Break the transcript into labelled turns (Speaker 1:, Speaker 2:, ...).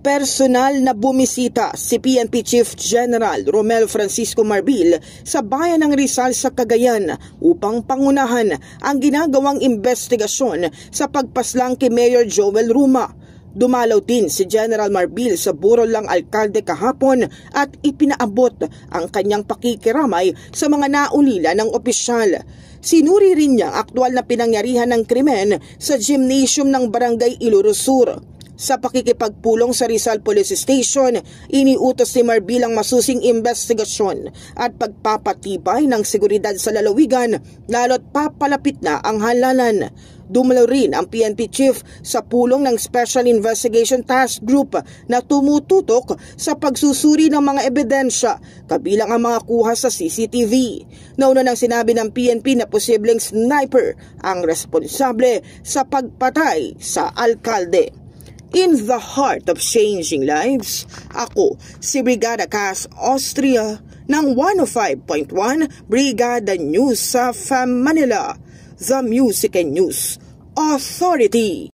Speaker 1: Personal na bumisita si PNP Chief General Romel Francisco Marbil sa bayan ng Rizal sa Cagayan upang pangunahan ang ginagawang investigasyon sa pagpaslang kay Mayor Joel Ruma. Dumalaw din si General Marbil sa burol ng alkalde kahapon at ipinaabot ang kanyang pakikiramay sa mga naulila ng opisyal. Sinuri rin niya ang aktwal na pinangyarihan ng krimen sa gymnasium ng Barangay Iluro Sur. Sa pakikipagpulong sa Rizal Police Station, iniutos ni Marbil ang masusing investigasyon at pagpapatibay ng seguridad sa lalawigan lalo't papalapit na ang halalan. Dumalo rin ang PNP Chief sa pulong ng Special Investigation Task Group na tumututok sa pagsusuri ng mga ebidensya kabilang ang mga kuha sa CCTV. Nauna nang sinabi ng PNP na posibleng sniper ang responsable sa pagpatay sa alkalde. In the heart of changing lives, ako si Brigada Cass Austria ng 105.1 Brigada News sa Manila, the Music and News Authority.